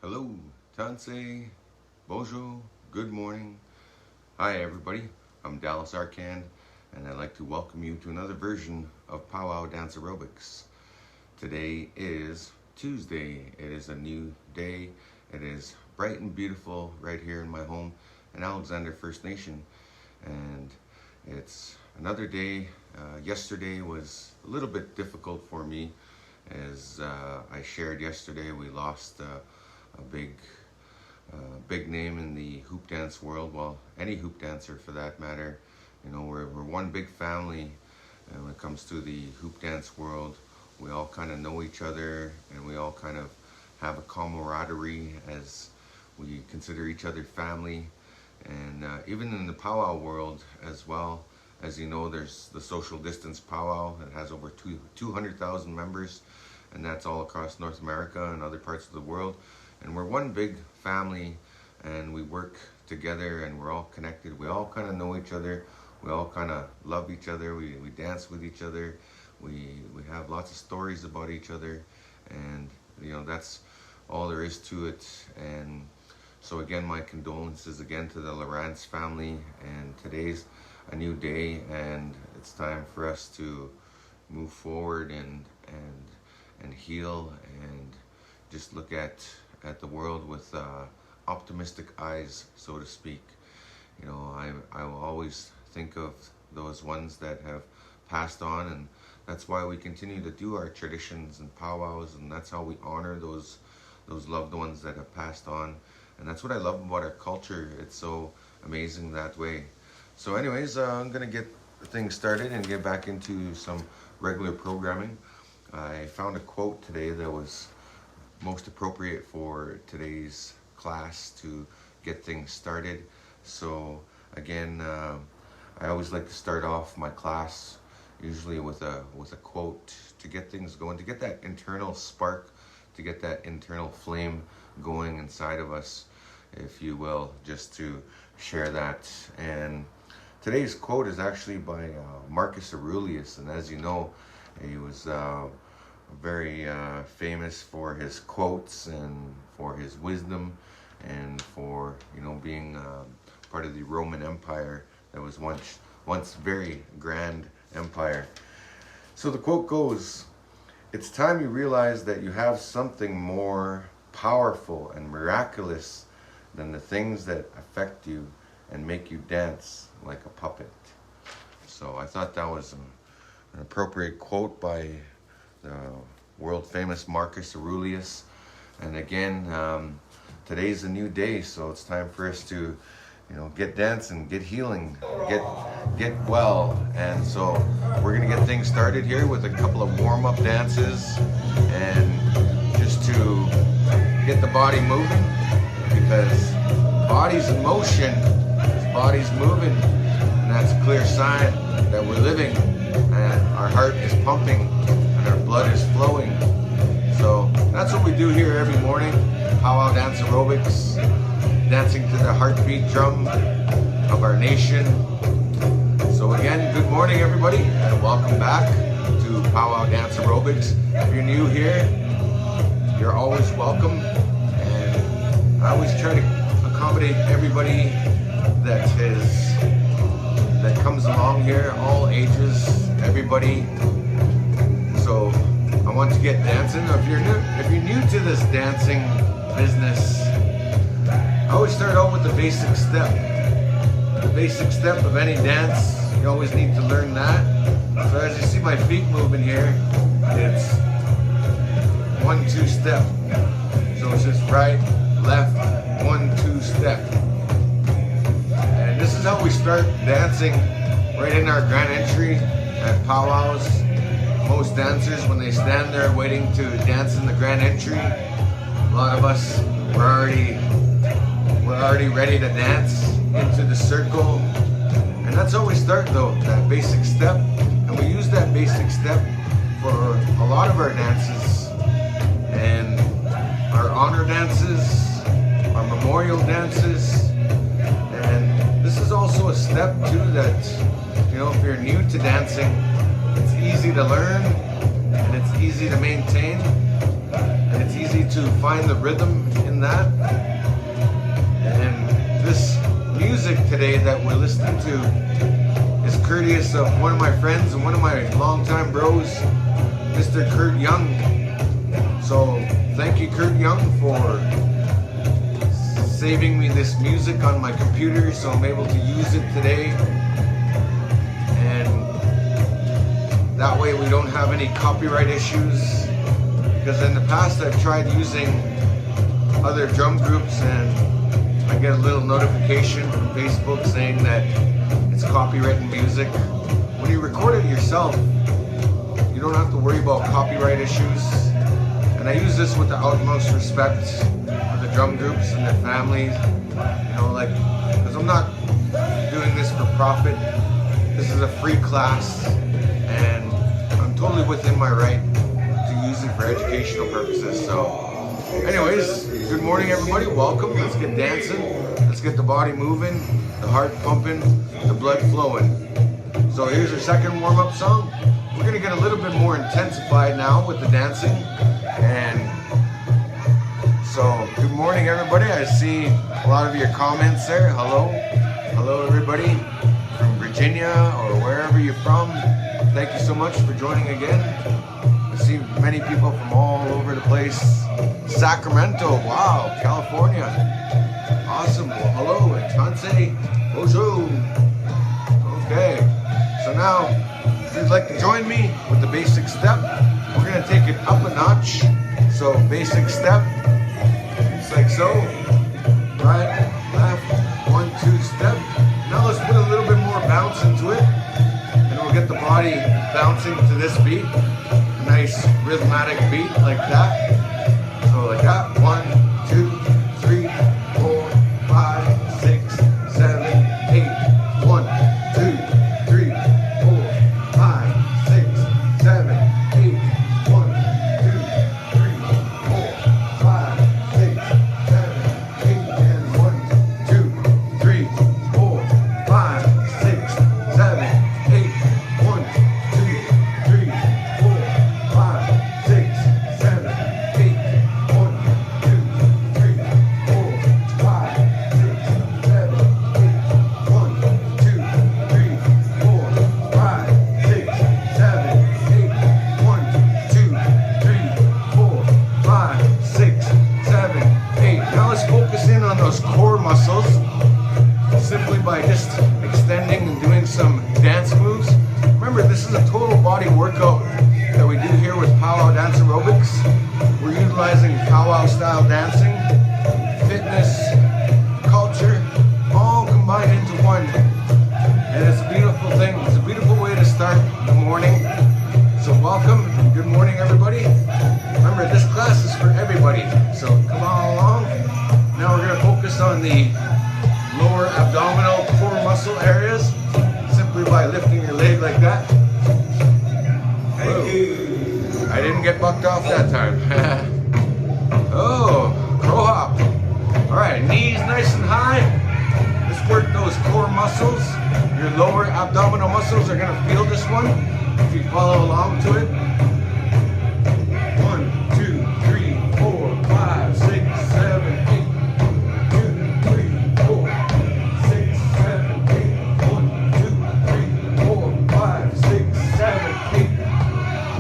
Hello, Tansei, Bonjour, good morning. Hi everybody, I'm Dallas Arcand, and I'd like to welcome you to another version of Pow-wow Dance Aerobics. Today is Tuesday. It is a new day. It is bright and beautiful right here in my home in Alexander First Nation, and it's another day. Yesterday was a little bit difficult for me, as I shared yesterday. We lost a big name in the hoop dance world. Well, any hoop dancer for that matter. You know, we're one big family, and when it comes to the hoop dance world, we all kind of know each other, and we all kind of have a camaraderie as we consider each other family. And even in the powwow world as well, as you know, there's the social distance powwow that has over 200,000 members, and that's all across North America and other parts of the world. And we're one big family, and we work together, and we're all connected. We all kind of know each other. We all kind of love each other. We dance with each other. We have lots of stories about each other, and you know, that's all there is to it. And so again, my condolences again to the Lawrence family. And today's a new day, and it's time for us to move forward and heal, and just look at the world with optimistic eyes, so to speak. You know, I will always think of those ones that have passed on, and that's why we continue to do our traditions and powwows, and that's how we honor those loved ones that have passed on. And that's what I love about our culture. It's so amazing that way. So anyways, I'm gonna get things started and get back into some regular programming. I found a quote today that was most appropriate for today's class to get things started. So again, I always like to start off my class usually with a quote to get things going, to get that internal spark, to get that internal flame going inside of us, if you will, just to share that. And today's quote is actually by Marcus Aurelius, and as you know, he was very famous for his quotes and for his wisdom, and for, you know, being part of the Roman Empire that was once very grand empire. So the quote goes, "It's time you realize that you have something more powerful and miraculous than the things that affect you and make you dance like a puppet." So I thought that was an appropriate quote by the world famous Marcus Aurelius. And again, today's a new day, so it's time for us to, you know, get dancing, get healing, get well. And so we're gonna get things started here with a couple of warm-up dances, and just to get the body moving, because body's in motion, body's moving, and that's a clear sign that we're living, and our heart is pumping, and our blood is flowing. So that's what we do here every morning, Pow-wow Dance Aerobics, dancing to the heartbeat drum of our nation. So again, good morning everybody, and welcome back to Pow-wow Dance Aerobics. If you're new here, you're always welcome, and I always try to accommodate everybody that comes along here, all ages, everybody. So I want to get dancing. If you're new to this dancing business, I always start out with the basic step. The basic step of any dance, you always need to learn that. So as you see my feet moving here, it's 1-2 step. So it's just right, left, 1-2 step. And this is how we start dancing right in our grand entry at powwows. Most dancers, when they stand there waiting to dance in the grand entry, a lot of us, we're already ready to dance into the circle. And that's how we start though, that basic step. And we use that basic step for a lot of our dances, and our honor dances, our memorial dances. And this is also a step too that, you know, if you're new to dancing, it's easy to learn and it's easy to maintain. and it's easy to find the rhythm in that. And this music today that we're listening to is courteous of one of my friends and one of my longtime bros, Mr. Kurt Young. So thank you, Kurt Young, for saving me this music on my computer so I'm able to use it today. And that way we don't have any copyright issues. Because in the past I've tried using other drum groups and I get a little notification from Facebook saying that it's copyrighted music. When you record it yourself, you don't have to worry about copyright issues. And I use this with the utmost respect for the drum groups and their families. You know, like, because I'm not doing this for profit. This is a free class, and I'm totally within my right to use it for educational purposes. So, anyways, good morning, everybody. Welcome. Let's get dancing. Let's get the body moving, the heart pumping, the blood flowing. So here's our second warm-up song. We're gonna get a little bit more intensified now with the dancing. And so, good morning, everybody. I see a lot of your comments there. Hello, everybody from Virginia or wherever you're from. Thank you so much for joining again. I see many people from all over the place. Sacramento, wow, California. Awesome. Well, hello, Tanse, bonjour. Okay, so now, if you'd like to join me with the basic step, we're gonna take it up a notch. So, basic step, it's like so. Right, left, 1, 2 step. Now let's put a little bit more bounce into it, and we'll get the body bouncing to this beat. A nice rhythmic beat like that. So like that, 1, 2, 3, 4, 5, 6, 7, 8. 1, 2, 3, 4, 5, 6, 7, 8. 1, 2, 3, 4, 5, 6, 7, 8. And 1, 2, 3, 4, 5, 6, 7, 8. 1, 2, 3, 4, 5, 6, 7, 8. 1, 2, 3, 4, 5, 6, 7, 8. 1, 2, 3, 4, 5, 6, 7, 8. 1, 2, 3, 4, 5, 6, 7, 8. Now let's focus in on those core muscles simply by just extending and doing some dance moves. Remember, this is a total body workout that we do here with Pow-wow Dance Aerobics. We're utilizing Pow-wow style dancing, fitness, culture, all combined into one. And it's a beautiful thing. It's a beautiful way to start the morning. So welcome and good morning, everybody. Remember, this class is for everybody. So come on along. Now we're going to focus on the lower abdominal core muscle areas simply by lifting your leg like that. Thank you. I didn't get bucked off that time. Oh, crow hop. All right, knees nice and high. Let's work those core muscles. Your lower abdominal muscles are gonna feel this one if you follow along to it. 1, 2, 3, 4, 5, 6, 7, 8. 2, 3, 4, 6, 7, 8. 1, 2, 3, 4, 5, 6, 7, 8.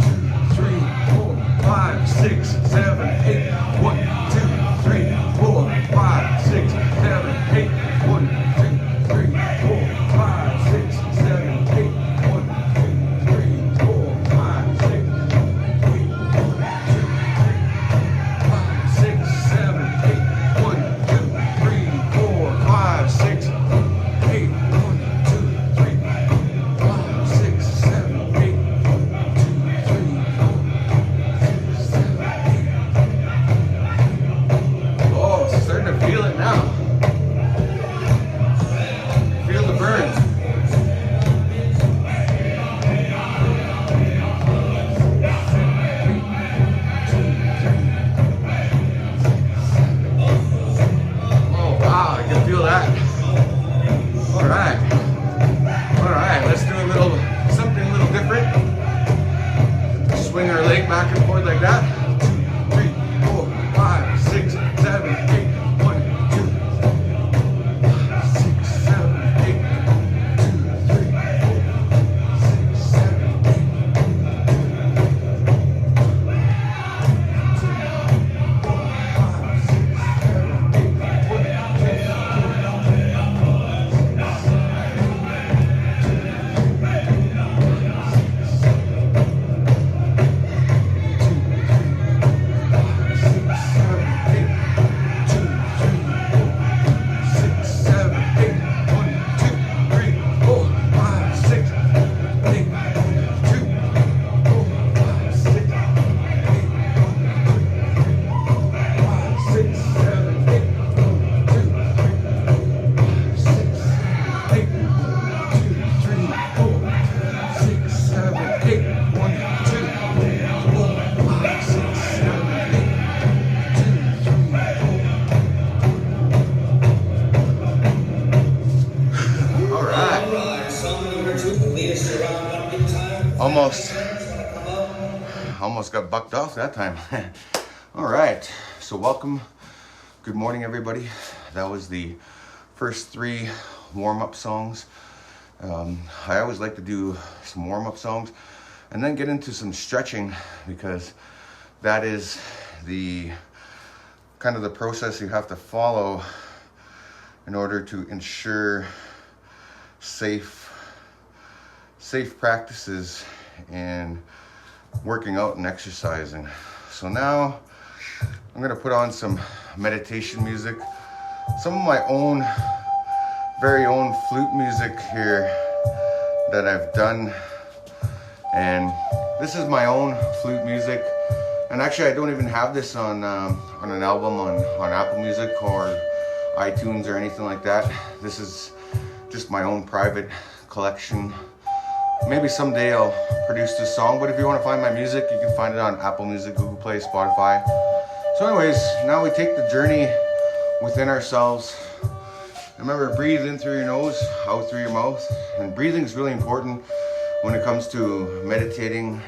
2, 3, 4, 5, 6, 7, 8. 1, 2, 3, 4, 5, 6, 7, 8. 1, 2, 3, 4, 5, 6, 7, 8. 1, 2, 3, 4, 5, 6, Almost got bucked off that time. All right, so welcome. Good morning, everybody. That was the first 3 warm-up songs. I always like to do some warm-up songs and then get into some stretching, because that is the kind of the process you have to follow in order to ensure safe practices in working out and exercising. So now I'm gonna put on some meditation music, some of my own, very own flute music here that I've done. And this is my own flute music. And actually, I don't even have this on an album on Apple Music or iTunes or anything like that. This is just my own private collection. Maybe someday I'll produce this song, but if you want to find my music, you can find it on Apple Music, Google Play, Spotify. So anyways, now we take the journey within ourselves. Remember, breathe in through your nose, out through your mouth. And breathing is really important when it comes to meditating,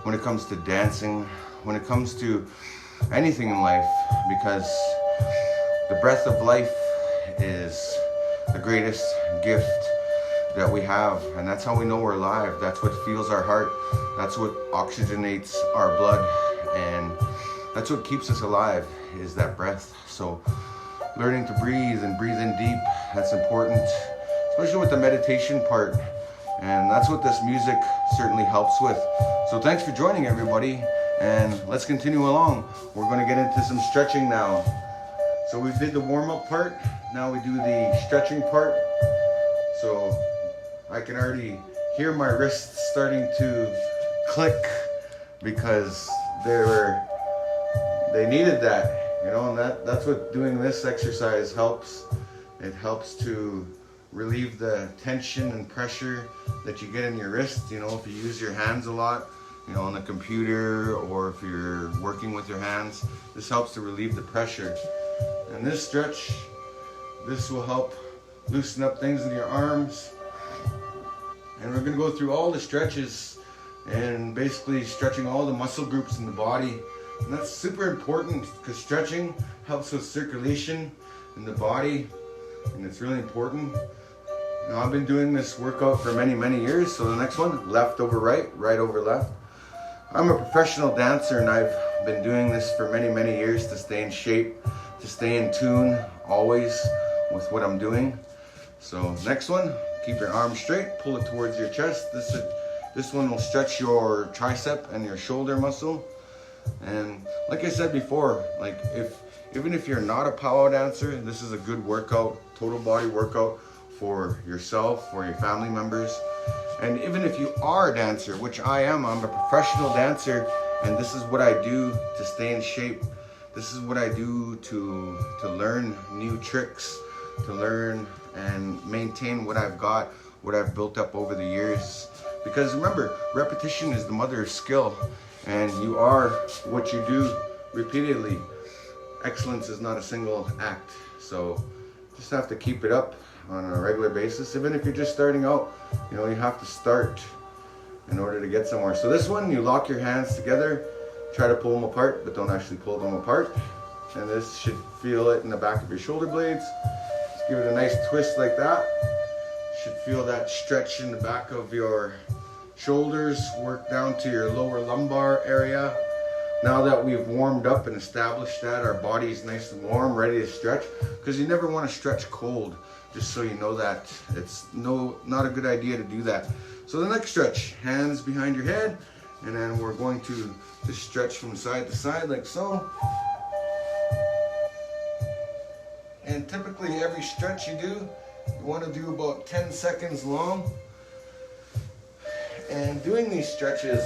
when it comes to dancing, when it comes to anything in life, because the breath of life is the greatest gift that we have, and that's how we know we're alive. That's what fuels our heart. That's what oxygenates our blood, and that's what keeps us alive, is that breath. So learning to breathe and breathe in deep, that's important, especially with the meditation part, and that's what this music certainly helps with. So thanks for joining, everybody, and let's continue along. We're going to get into some stretching now. So we did the warm-up part, now we do the stretching part. So I can already hear my wrists starting to click, because they needed that, you know, and that's what doing this exercise helps. It helps to relieve the tension and pressure that you get in your wrist. You know, if you use your hands a lot, you know, on the computer, or if you're working with your hands, this helps to relieve the pressure. And this stretch, this will help loosen up things in your arms. And we're going to go through all the stretches and basically stretching all the muscle groups in the body. And that's super important, because stretching helps with circulation in the body, and it's really important. Now, I've been doing this workout for many, many years. So the next one, left over right, right over left. I'm a professional dancer, and I've been doing this for many, many years to stay in shape, to stay in tune always with what I'm doing. So next one, keep your arms straight, pull it towards your chest. This one will stretch your tricep and your shoulder muscle. And like I said before, like even if you're not a powwow dancer, this is a good workout, total body workout for yourself, for your family members. And even if you are a dancer, which I am, I'm a professional dancer, and this is what I do to stay in shape. This is what I do to learn new tricks, to learn and maintain what I've got, what I've built up over the years. Because remember, repetition is the mother of skill, and you are what you do repeatedly. Excellence is not a single act. So just have to keep it up on a regular basis. Even if you're just starting out, you know, you have to start in order to get somewhere. So this one, you lock your hands together, try to pull them apart, but don't actually pull them apart. And this should feel it in the back of your shoulder blades. Just give it a nice twist like that. You should feel that stretch in the back of your shoulders, work down to your lower lumbar area. Now that we've warmed up and established that our body is nice and warm, ready to stretch, because you never want to stretch cold, just so you know that. It's not a good idea to do that. So the next stretch, hands behind your head, and then we're going to just stretch from side to side like so. And typically every stretch you do, you want to do about 10 seconds long. And doing these stretches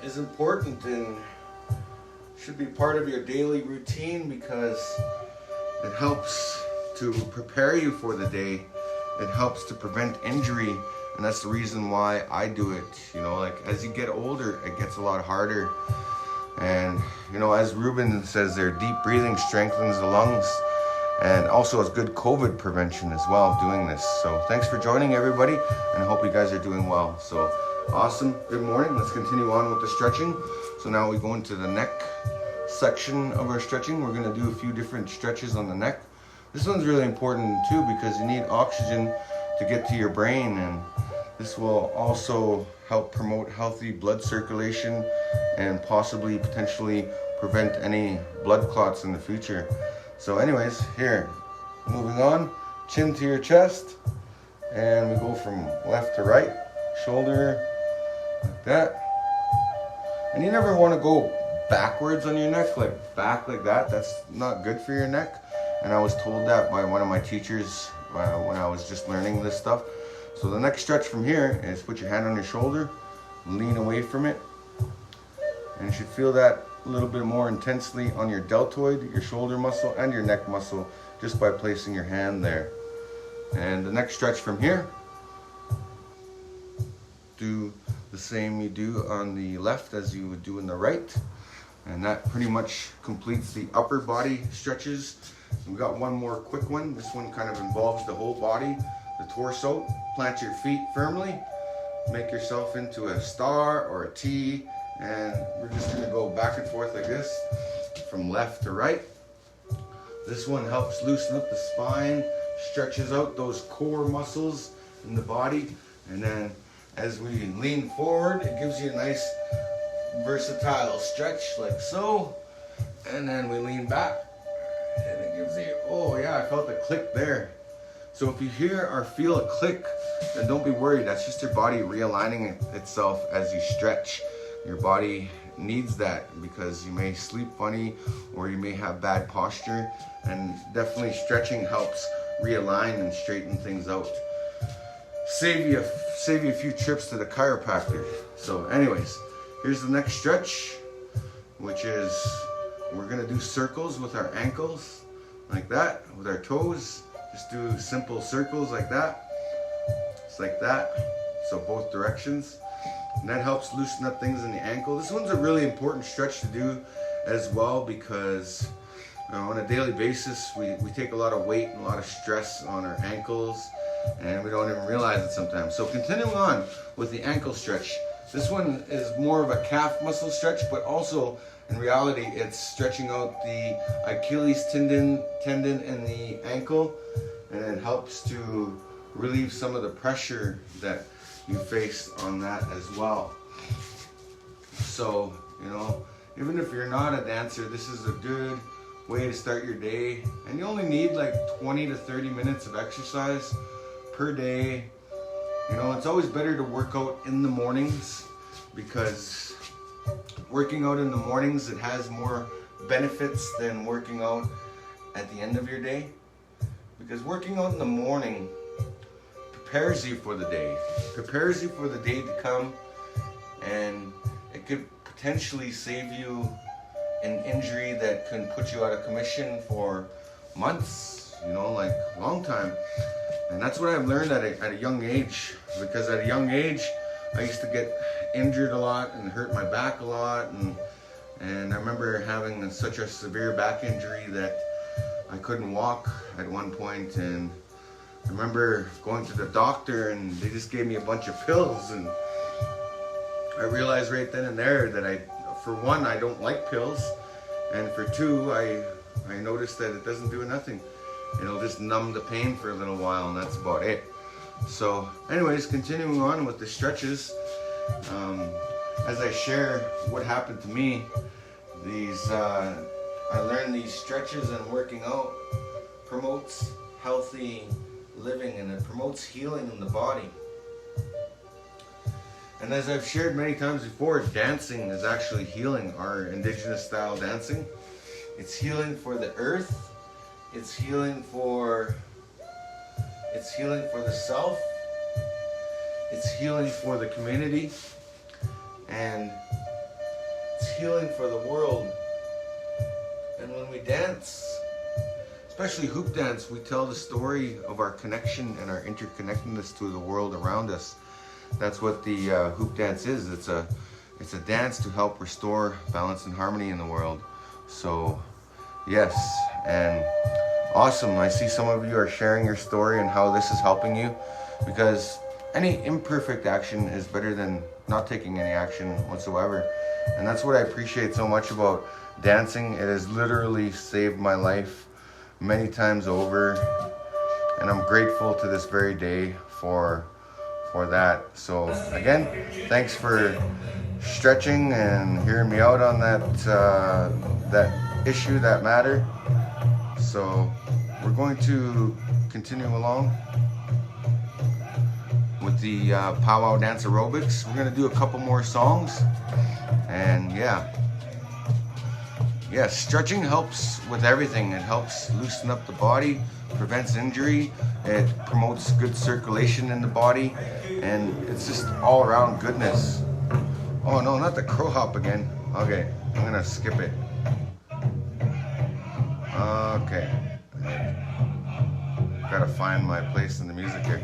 is important and should be part of your daily routine, because it helps to prepare you for the day. It helps to prevent injury, and that's the reason why I do it. You know, like as you get older, it gets a lot harder. And you know, as Ruben says there, deep breathing strengthens the lungs, and also is good COVID prevention as well doing this. So thanks for joining, everybody, and I hope you guys are doing well. So Awesome. Good morning. Let's continue on with the stretching. So now we go into the neck section of our stretching. We're going to do a few different stretches on the neck. This one's really important too because you need oxygen to get to your brain, and this will also help promote healthy blood circulation and possibly potentially prevent any blood clots in the future. So anyways, here, moving on, chin to your chest, and we go from left to right, shoulder, like that. And you never want to go backwards on your neck, like back like that. That's not good for your neck. And I was told that by one of my teachers when I was just learning this stuff. So the next stretch from here is put your hand on your shoulder, lean away from it, and you should feel that a little bit more intensely on your deltoid, your shoulder muscle, and your neck muscle just by placing your hand there. And the next stretch from here, do the same you do on the left as you would do in the right. And that pretty much completes the upper body stretches. We've got one more quick one. This one kind of involves the whole body, the torso. Plant your feet firmly, make yourself into a star or a T, and we're just going to go back and forth like this from left to right. This one helps loosen up the spine, stretches out those core muscles in the body, and then as we lean forward, it gives you a nice versatile stretch like so, and then we lean back and it gives you, oh yeah, I felt a click there. So if you hear or feel a click, then don't be worried. That's just your body realigning itself as you stretch. Your body needs that because you may sleep funny or you may have bad posture, and definitely stretching helps realign and straighten things out. Save you a few trips to the chiropractor. So anyways, here's the next stretch, which is we're gonna do circles with our ankles like that, with our toes. Just do simple circles like that. It's like that. So both directions. And that helps loosen up things in the ankle. This one's a really important stretch to do as well because on a daily basis, we take a lot of weight and a lot of stress on our ankles, and we don't even realize it sometimes. So continuing on with the ankle stretch. This one is more of a calf muscle stretch, but also in reality, it's stretching out the Achilles tendon in the ankle, and it helps to relieve some of the pressure that you face on that as well. So, even if you're not a dancer, this is a good way to start your day. And you only need like 20 to 30 minutes of exercise per day. It's always better to work out in the mornings because working out in the mornings, it has more benefits than working out at the end of your day. Because working out in the morning prepares you for the day, to come, and it could potentially save you an injury that can put you out of commission for months, like a long time. And that's what I've learned at a young age, because at a young age, I used to get injured a lot and hurt my back a lot, and I remember having such a severe back injury that I couldn't walk at one point, and I remember going to the doctor and they just gave me a bunch of pills, and I realized right then and there that for one, I don't like pills, and for two, I noticed that it doesn't do nothing. It'll just numb the pain for a little while, and that's about it. So anyways, continuing on with the stretches, as I share what happened to me, I learned these stretches and working out promotes healthy living, and it promotes healing in the body. And as I've shared many times before, dancing is actually healing. Our indigenous style dancing, it's healing for the earth, it's healing for the self, it's healing for the community, and it's healing for the world. And when we dance, especially hoop dance, we tell the story of our connection and our interconnectedness to the world around us. That's what the hoop dance is. It's a dance to help restore balance and harmony in the world. So yes, and awesome. I see some of you are sharing your story and how this is helping you, because any imperfect action is better than not taking any action whatsoever. And that's what I appreciate so much about dancing. It has literally saved my life many times over, and I'm grateful to this very day for that. So again, thanks for stretching and hearing me out on that issue, that matter. So we're going to continue along with the powwow dance aerobics. We're gonna do a couple more songs, and yeah, stretching helps with everything. It helps loosen up the body, prevents injury, it promotes good circulation in the body, and it's just all around goodness. Oh no, not the crow hop again. Okay, I'm gonna skip it. Okay, gotta find my place in the music here.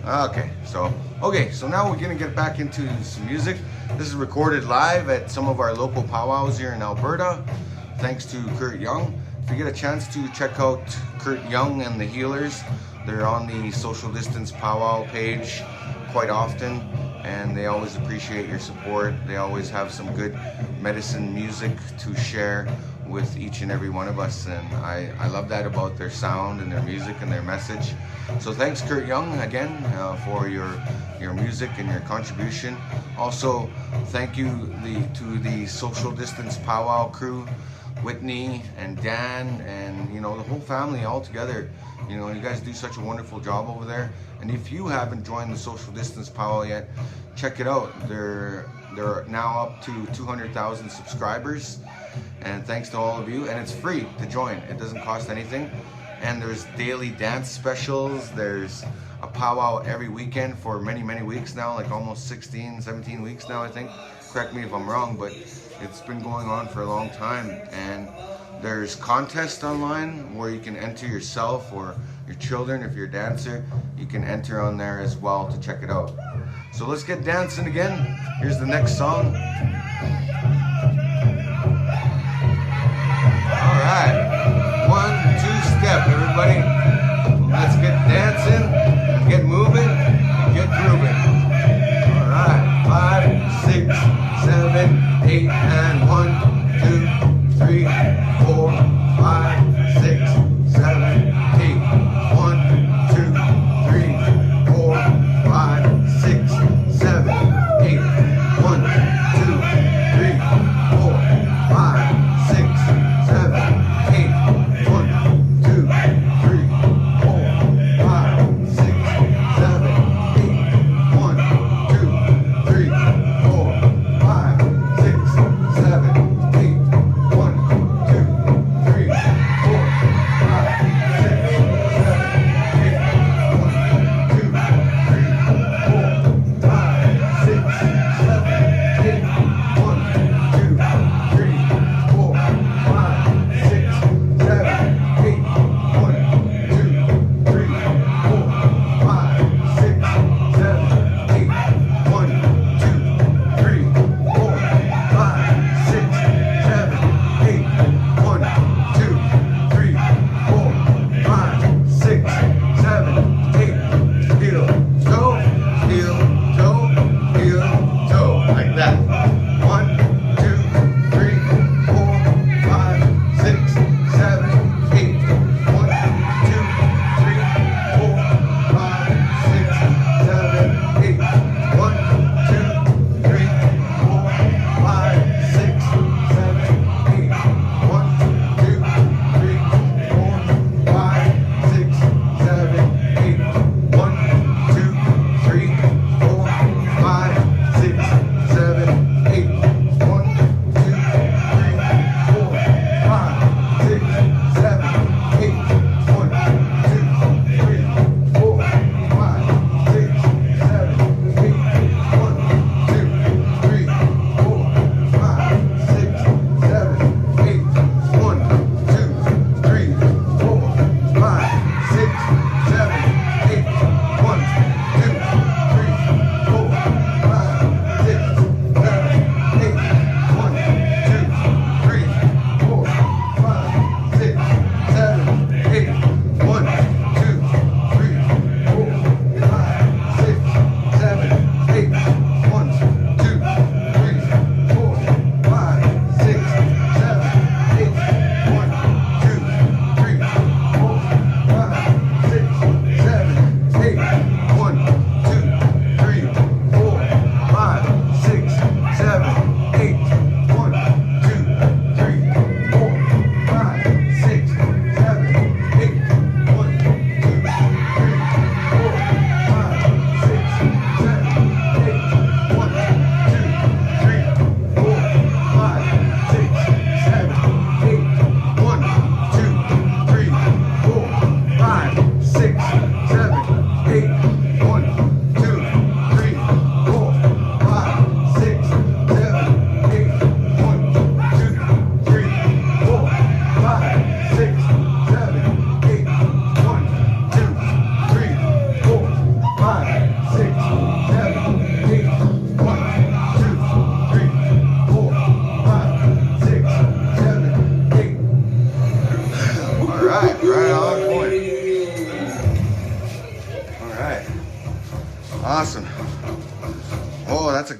Okay, so now we're gonna get back into some music. This is recorded live at some of our local powwows here in Alberta, thanks to Kurt Young. If you get a chance to check out Kurt Young and the Healers, they're on the Social Distance Powwow page quite often, and they always appreciate your support. They always have some good medicine music to share with each and every one of us, and I love that about their sound and their music and their message. So thanks, Kurt Young, again for your music and your contribution. Also, thank you to the Social Distance Powwow crew, Whitney and Dan, and the whole family all together. You guys do such a wonderful job over there. And if you haven't joined the Social Distance Powwow yet, check it out. They're now up to 200,000 subscribers, and thanks to all of you. And it's free to join. It doesn't cost anything. And there's daily dance specials. There's a powwow every weekend for many, many weeks now, like almost 16, 17 weeks now, I think. Correct me if I'm wrong, but it's been going on for a long time. And there's contests online where you can enter yourself or your children. If you're a dancer, you can enter on there as well to check it out. So let's get dancing again. Here's the next song. All right. 1, 2 step, everybody. Let's get dancing, get moving, get grooving. All right. 5, 6, 7, 8, and 1, 2, 3, 4, 5, 6, 7, 8. 1, 2, 3, 4, 5, 6, 7, 8. 1, 2, 3,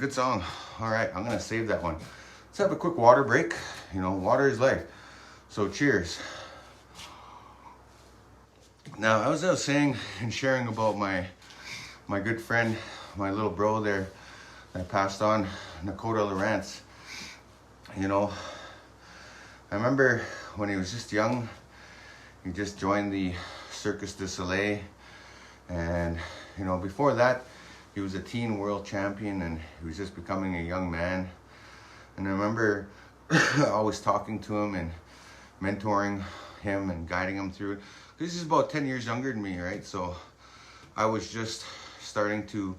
good song. All right, I'm gonna save that one. Let's have a quick water break. You know, water is life. So cheers. Now, as I was saying and sharing about my good friend, my little bro there that passed on, Nakota Lawrence. You know, I remember when he was just young, he just joined the Circus du Soleil, and you know, before that, he was a teen world champion, and he was just becoming a young man. And I remember always talking to him and mentoring him and guiding him through it. Because he's about 10 years younger than me, right? So I was just starting to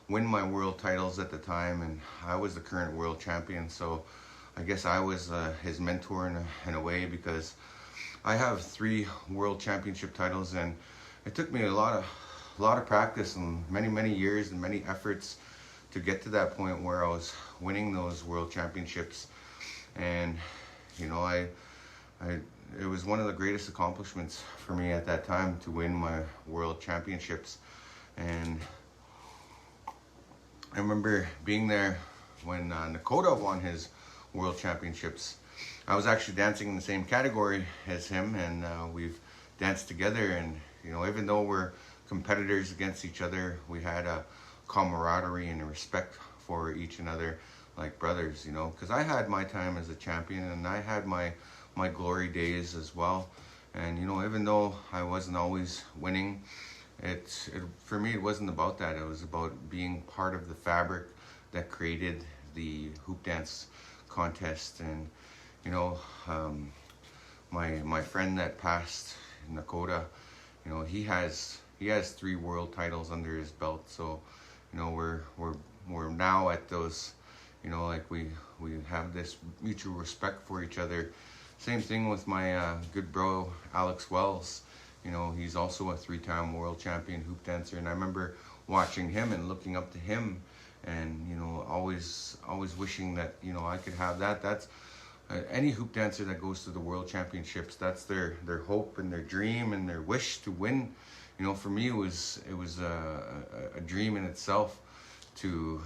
win my world titles at the time, and I was the current world champion. So I guess I was his mentor in a way, because I have 3 world championship titles, and it took me a lot of practice and many years and many efforts to get to that point where I was winning those world championships. And you know, it was one of the greatest accomplishments for me at that time to win my world championships. And I remember being there when Nakota won his world championships. I was actually dancing in the same category as him, and we've danced together. And you know, even though we're competitors against each other, we had a camaraderie and a respect for each another like brothers, you know, because I had my time as a champion, and I had my glory days as well. And you know, even though I wasn't always winning, it for me, it wasn't about that. It was about being part of the fabric that created the hoop dance contest. And you know, my friend that passed, Nakota, you know, he has 3 world titles under his belt. So you know, we're now at those, you know, like we have this mutual respect for each other. Same thing with my good bro Alex Wells. You know, he's also a 3-time world champion hoop dancer, and I remember watching him and looking up to him, and you know, always wishing that, you know, I could have that. That's any hoop dancer that goes to the world championships, that's their hope and their dream and their wish to win. You know, for me, it was a dream in itself to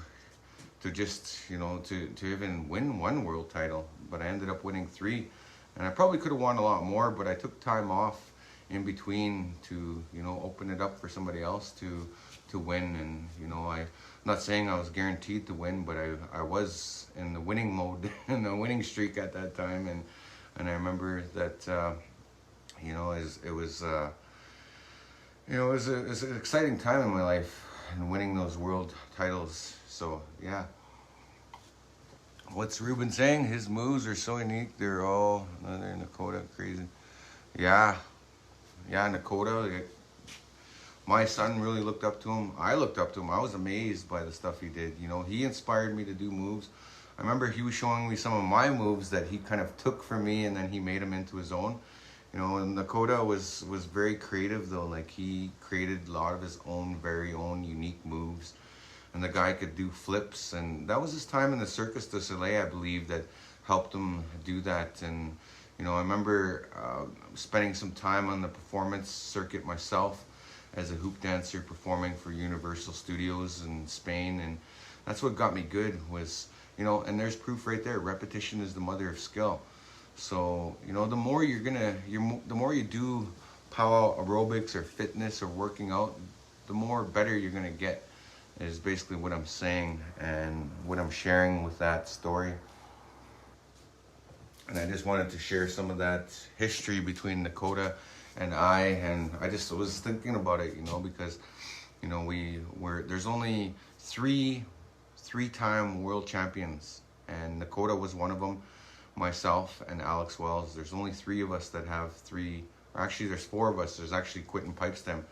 just, you know, to even win 1 world title. But I ended up winning 3, and I probably could have won a lot more, but I took time off in between to, you know, open it up for somebody else to win. And you know, I'm not saying I was guaranteed to win, but I was in the winning mode in the winning streak at that time. And I remember that you know, it was an exciting time in my life, and winning those world titles. So yeah, what's Ruben saying? His moves are so unique. They're all another Nakota crazy. Yeah, Nakota. Like, my son really looked up to him. I looked up to him. I was amazed by the stuff he did. You know, he inspired me to do moves. I remember he was showing me some of my moves that he kind of took from me, and then he made them into his own. You know, and Nakota was very creative though. Like, he created a lot of his own, very own unique moves. And the guy could do flips, and that was his time in the Circus du Soleil, I believe, that helped him do that. And you know, I remember spending some time on the performance circuit myself as a hoop dancer, performing for Universal Studios in Spain. And that's what got me good, was, you know, and there's proof right there. Repetition is the mother of skill. So, you know, the more the more you do pow-wow aerobics or fitness or working out, the more better you're gonna get, is basically what I'm saying and what I'm sharing with that story. And I just wanted to share some of that history between Nakota and I just was thinking about it, you know, because, you know, there's only 3-time world champions, and Nakota was one of them. Myself and Alex Wells. There's only 3 of us that have 3, or actually there's 4 of us. There's actually Quentin Pipestem.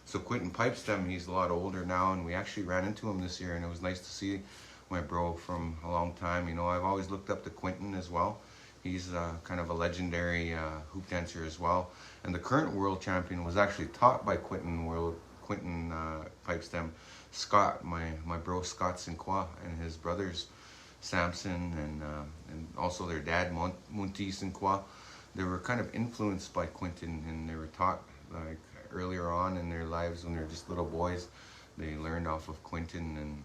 So Quentin Pipestem, he's a lot older now, and we actually ran into him this year, and it was nice to see my bro from a long time. You know, I've always looked up to Quentin as well. He's kind of a legendary hoop dancer as well. And the current world champion was actually taught by Quentin Pipestem. Scott, my bro Scott Sinqua, and his brothers Samson and also their dad Munti Sinqua. They were kind of influenced by Quentin, and they were taught, like, earlier on in their lives when they were just little boys. They learned off of Quentin, and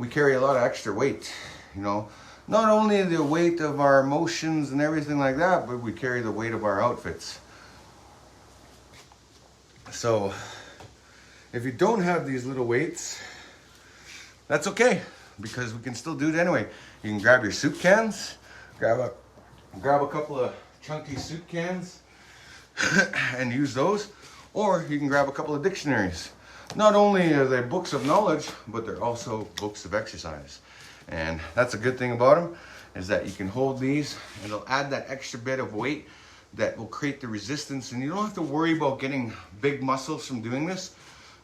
we carry a lot of extra weight, you know. Not only the weight of our emotions and everything like that, but we carry the weight of our outfits. So if you don't have these little weights, that's okay, because we can still do it anyway. You can grab your soup cans, grab a couple of chunky soup cans and use those, or you can grab a couple of dictionaries. Not only are they books of knowledge, but they're also books of exercise. And that's a good thing about them, is that you can hold these and it'll add that extra bit of weight that will create the resistance, and you don't have to worry about getting big muscles from doing this,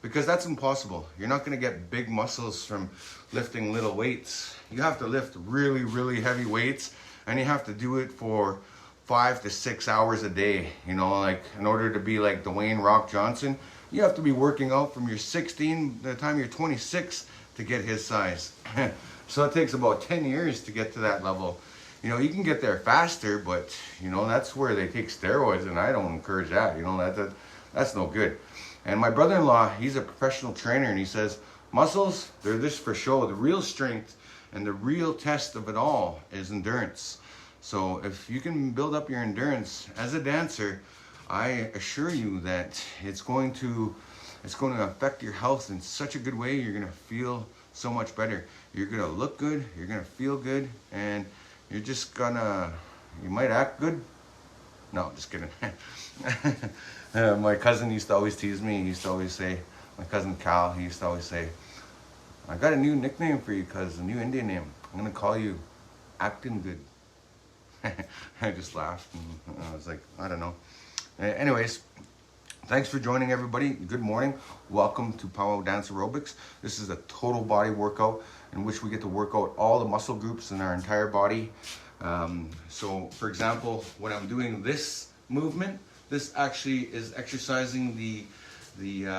because that's impossible. You're not going to get big muscles from lifting little weights. You have to lift really, really heavy weights, and you have to do it for 5 to 6 hours a day. You know, like in order to be like Dwayne Rock Johnson, you have to be working out from your 16 to the time you're 26 to get his size. So it takes about 10 years to get to that level. You know, you can get there faster, but you know, that's where they take steroids, and I don't encourage that. You know, that's no good. And my brother-in-law, he's a professional trainer, and he says, muscles, they're this for show. The real strength and the real test of it all is endurance. So if you can build up your endurance as a dancer, I assure you that it's going to affect your health in such a good way. You're going to feel so much better. You're going to look good, you're going to feel good, and you're just gonna, you might act good. No, just kidding. My cousin used to always tease me. He used to always say, my cousin Cal, he used to always say, I got a new nickname for you, cuz, a new Indian name. I'm gonna call you Acting Good. I just laughed, and I was like, I don't know. Anyways, thanks for joining, everybody. Good morning. Welcome to Pow-wow Dance Aerobics. This is a total body workout in which we get to work out all the muscle groups in our entire body. So, for example, when I'm doing this movement, this actually is exercising the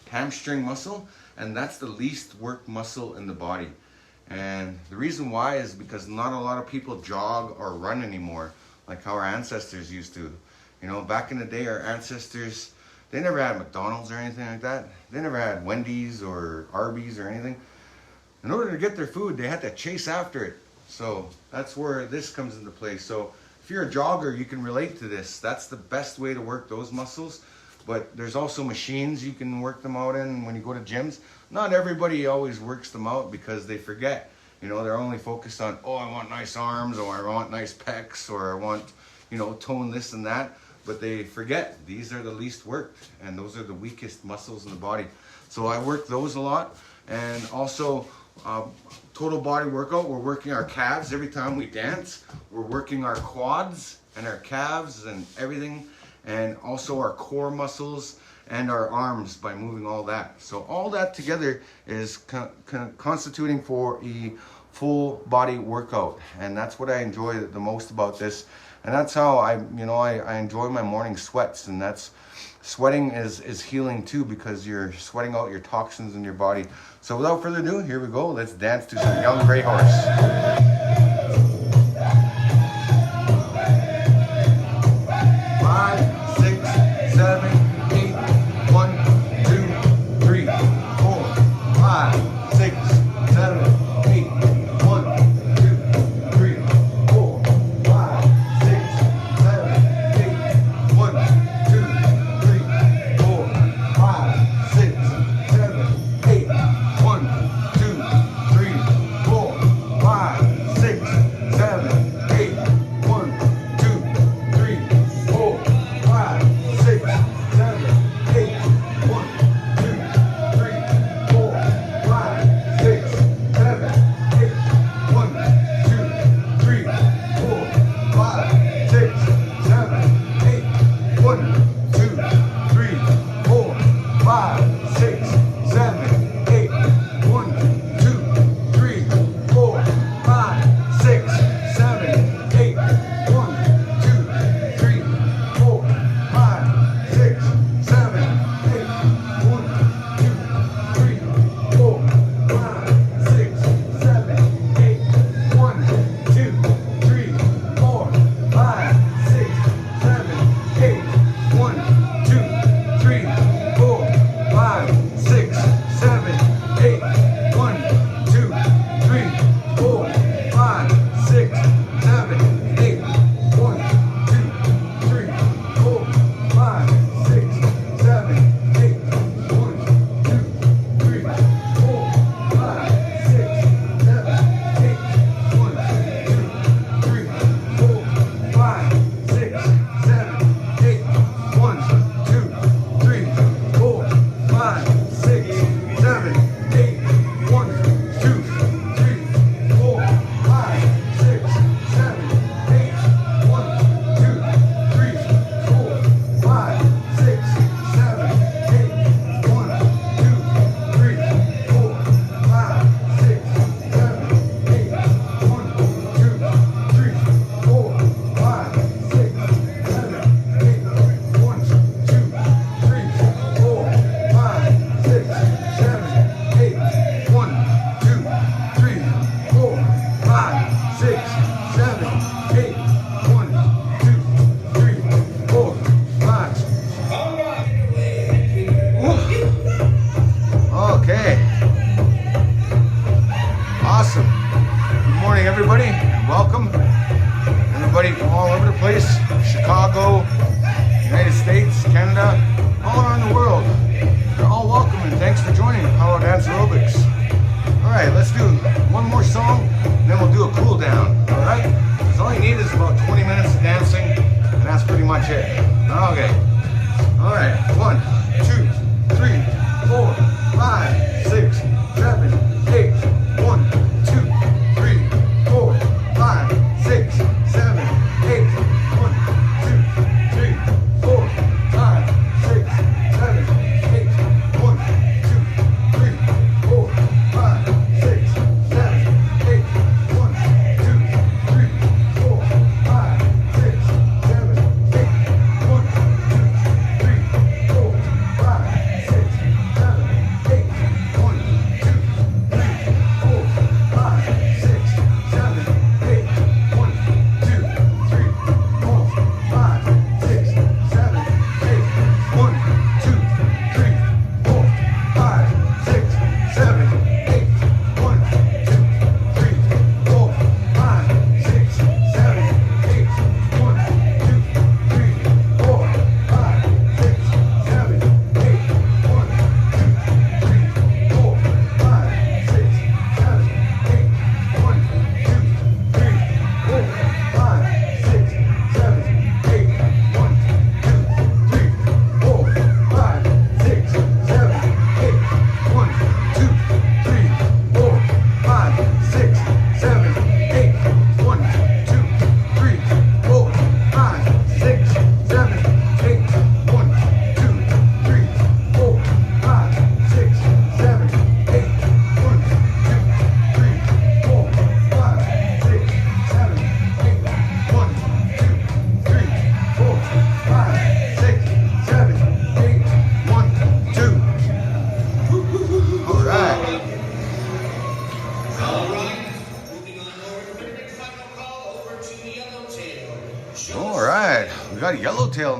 hamstring muscle, and that's the least worked muscle in the body. And the reason why is because not a lot of people jog or run anymore, like how our ancestors used to. You know, back in the day, our ancestors, they never had McDonald's or anything like that. They never had Wendy's or Arby's or anything. In order to get their food, they had to chase after it. So that's where this comes into play. So if you're a jogger, you can relate to this. That's the best way to work those muscles. But there's also machines you can work them out in when you go to gyms. Not everybody always works them out because they forget. You know, they're only focused on, oh, I want nice arms, or I want nice pecs, or I want, you know, tone this and that. But they forget these are the least worked, and those are the weakest muscles in the body. So I work those a lot. And also total body workout, we're working our calves every time we dance. We're working our quads and our calves and everything, and also our core muscles and our arms by moving all that. So all that together is constituting for a full body workout, and that's what I enjoy the most about this. And that's how I enjoy my morning sweats, and that's sweating is healing too, because you're sweating out your toxins in your body. So without further ado, here we go. Let's dance to some Young Grey Horse. 5, 6, 7, 8. 1, 2, 3, 4, 5, 6, 7, 8. 1, 2, 3, 4, 5, 6, 7, 8. 1, 2, 3, 4, 5, 6, 7, 8. 1, 2, 3, 4, 5, 6,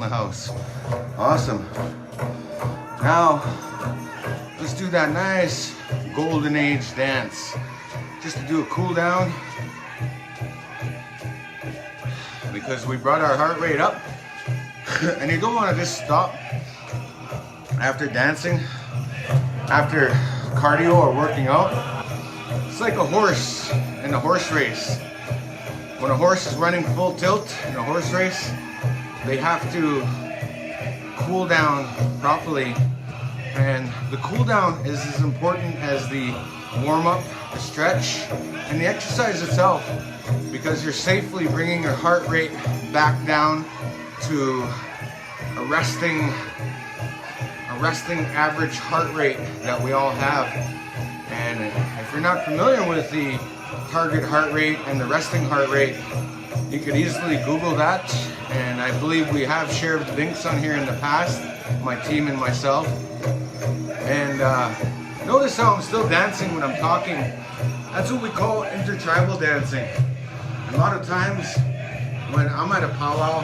in the house. Awesome. Now, let's do that nice golden age dance. Just to do a cool down. Because we brought our heart rate up. And you don't want to just stop after dancing, after cardio or working out. It's like a horse in a horse race. When a horse is running full tilt in a horse race, they have to cool down properly. And the cool down is as important as the warm up, the stretch, and the exercise itself, because you're safely bringing your heart rate back down to a resting average heart rate that we all have. And if you're not familiar with the target heart rate and the resting heart rate, you could easily Google that, and I believe we have shared links on here in the past, my team and myself. And notice how I'm still dancing when I'm talking. That's what we call intertribal dancing. A lot of times when I'm at a powwow,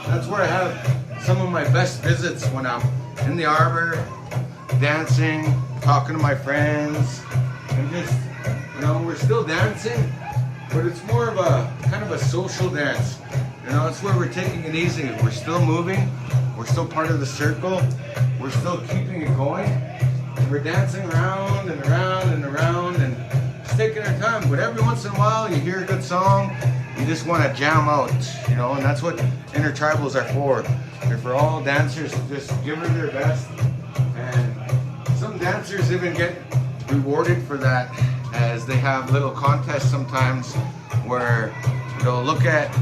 that's where I have some of my best visits, when I'm in the arbor, dancing, talking to my friends, and just, you know, we're still dancing, but it's more of a kind of a social dance. You know, it's where we're taking it easy. We're still moving. We're still part of the circle. We're still keeping it going. And we're dancing around and around and around and just taking our time. But every once in a while, you hear a good song, you just want to jam out, you know, and that's what intertribals are for. They're for all dancers to just give her their best. And some dancers even get rewarded for that, as they have little contests sometimes where they'll look at,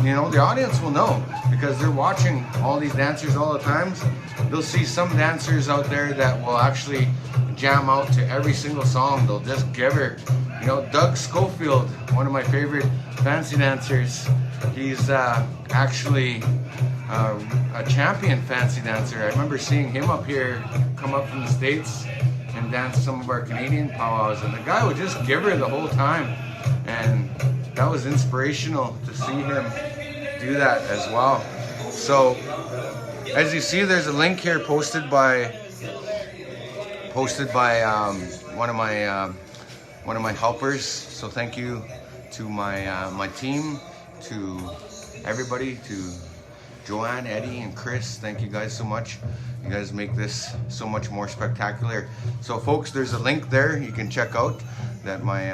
you know, the audience will know because they're watching all these dancers all the time. They'll see some dancers out there that will actually jam out to every single song. They'll just give her, you know, Doug Schofield, one of my favorite fancy dancers. He's actually a champion fancy dancer. I remember seeing him up here, come up from the States and dance some of our Canadian powwows, and the guy would just give her the whole time, and that was inspirational to see him do that as well. So as you see, there's a link here posted by one of my helpers. So thank you to my team, to everybody, to Joanne, Eddie, and Chris. Thank you guys so much. You guys make this so much more spectacular. So folks, there's a link there you can check out that my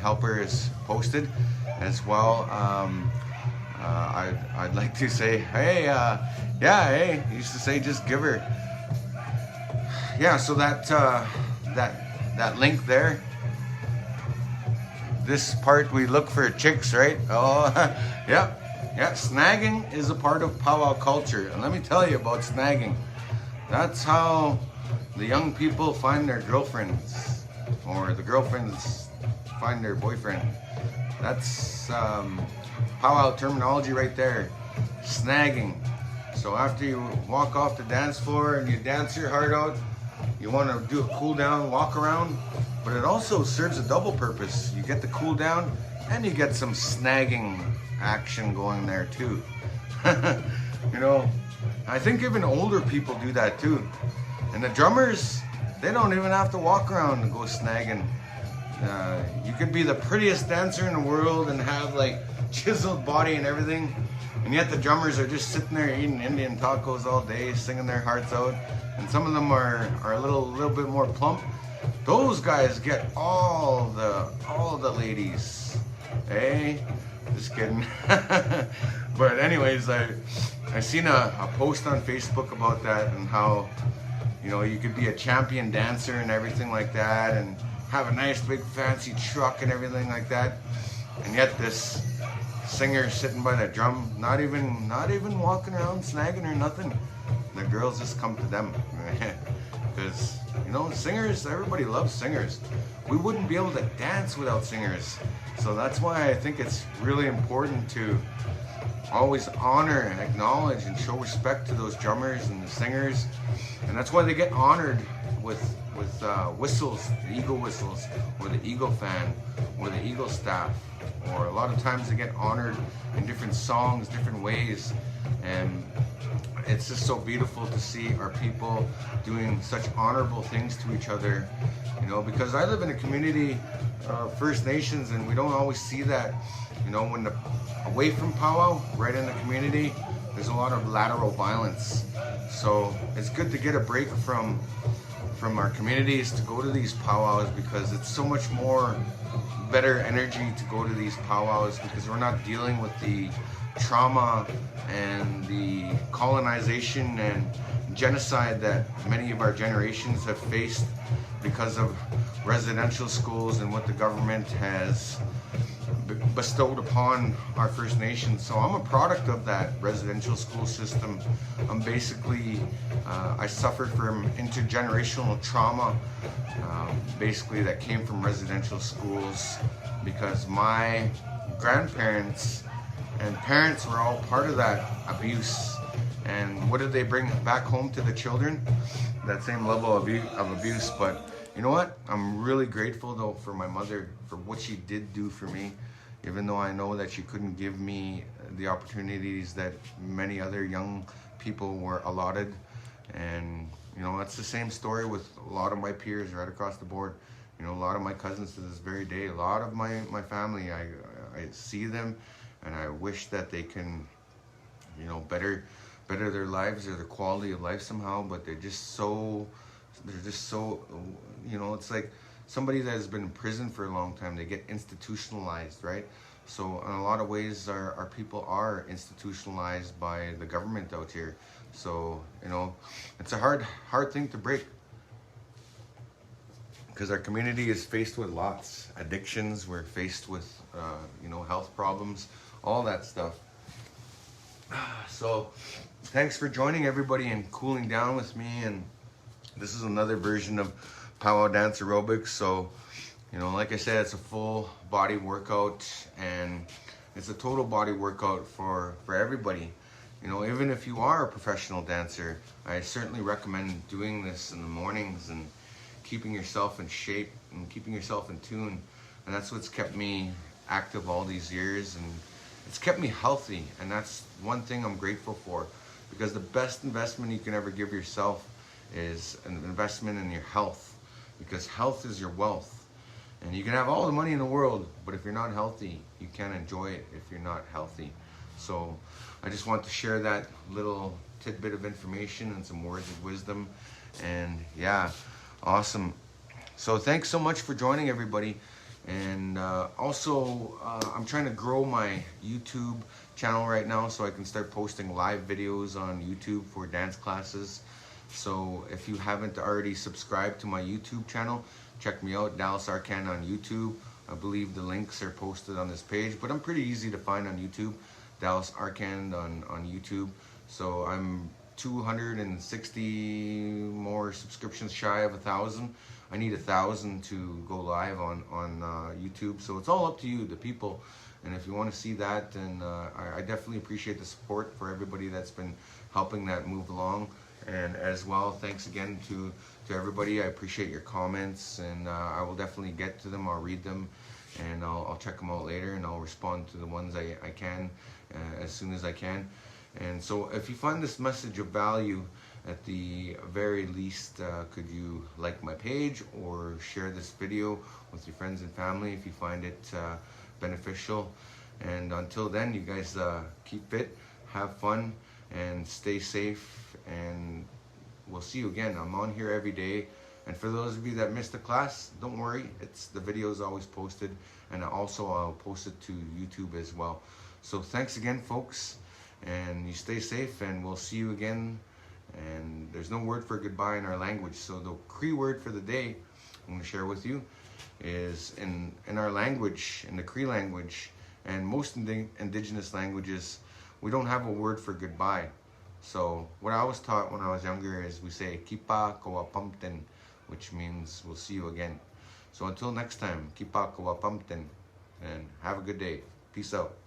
helper is posted as well. I'd like to say, hey, hey, he used to say just give her. Yeah, so that link there, this part we look for chicks, right? Oh, yeah, snagging is a part of powwow culture, and let me tell you about snagging. That's how the young people find their girlfriends, or the girlfriends find their boyfriend. That's powwow terminology right there, snagging. So after you walk off the dance floor and you dance your heart out, you want to do a cool down, walk around, but it also serves a double purpose. You get the cool down and you get some snagging action going there too. You know, I think even older people do that too. And the drummers, they don't even have to walk around and go snagging. You could be the prettiest dancer in the world and have like chiseled body and everything, and yet the drummers are just sitting there eating Indian tacos all day, singing their hearts out. And some of them are a little bit more plump. Those guys get all the ladies. Hey, just kidding. But anyways, I seen a post on Facebook about that, and how, you know, you could be a champion dancer and everything like that, and have a nice big fancy truck and everything like that, and yet this singer sitting by the drum, not even walking around snagging or nothing. The girls just come to them. Because, you know, singers, everybody loves singers. We wouldn't be able to dance without singers. So that's why I think it's really important to always honor and acknowledge and show respect to those drummers and the singers. And that's why they get honored with whistles, the eagle whistles, or the eagle fan, or the eagle staff. Or a lot of times they get honored in different songs, different ways. And it's just so beautiful to see our people doing such honorable things to each other, you know, because I live in a community of First Nations, and we don't always see that, you know, when away from powwow, right in the community, there's a lot of lateral violence. So it's good to get a break from our communities to go to these powwows, because it's so much more better energy to go to these powwows, because we're not dealing with the trauma and the colonization and genocide that many of our generations have faced because of residential schools and what the government has bestowed upon our First Nations. So I'm a product of that residential school system. I'm basically, I suffered from intergenerational trauma, basically that came from residential schools, because my grandparents and parents were all part of that abuse. And what did they bring back home to the children? That same level of abuse. But you know what? I'm really grateful though for my mother, for what she did do for me, even though I know that she couldn't give me the opportunities that many other young people were allotted. And you know, it's the same story with a lot of my peers right across the board. You know, a lot of my cousins to this very day, a lot of my family, I see them, and I wish that they can, you know, better their lives or their quality of life somehow. But they're just so, you know, it's like somebody that has been in prison for a long time, they get institutionalized, right? So in a lot of ways, our people are institutionalized by the government out here. So, you know, it's a hard thing to break, because our community is faced with lots addictions. We're faced with, you know, health problems, all that stuff. So thanks for joining everybody and cooling down with me. And this is another version of powwow dance aerobics. So, you know, like I said, it's a full body workout, and it's a total body workout for everybody. You know, even if you are a professional dancer, I certainly recommend doing this in the mornings and keeping yourself in shape and keeping yourself in tune. And that's what's kept me active all these years, and it's kept me healthy. And that's one thing I'm grateful for, because the best investment you can ever give yourself is an investment in your health, because health is your wealth. And you can have all the money in the world, but if you're not healthy, you can't enjoy it if you're not healthy. So I just want to share that little tidbit of information and some words of wisdom. And yeah, awesome. So thanks so much for joining, everybody. And also, I'm trying to grow my YouTube channel right now, so I can start posting live videos on YouTube for dance classes. So if you haven't already subscribed to my YouTube channel, check me out, Dallas Arcand on YouTube. I believe the links are posted on this page, but I'm pretty easy to find on YouTube, Dallas Arcand on YouTube. So I'm 260 more subscriptions shy of 1,000. I need 1,000 to go live on YouTube. So it's all up to you, the people. And if you want to see that, then I definitely appreciate the support for everybody that's been helping that move along. And as well, thanks again to everybody. I appreciate your comments, and I will definitely get to them. I'll read them, and I'll check them out later, and I'll respond to the ones I can as soon as I can. And so if you find this message of value, at the very least, could you like my page or share this video with your friends and family if you find it beneficial. And until then, you guys keep fit, have fun, and stay safe, and we'll see you again. I'm on here every day. And for those of you that missed the class, don't worry, the video is always posted, and also I'll post it to YouTube as well. So thanks again, folks, and you stay safe, and we'll see you again. And there's no word for goodbye in our language, so the Cree word for the day I'm going to share with you is in our language, in the Cree language, and most indigenous languages, we don't have a word for goodbye. So what I was taught when I was younger is we say kipa koa pamten, which means we'll see you again. So until next time, kipa koa pamten, and have a good day. Peace out.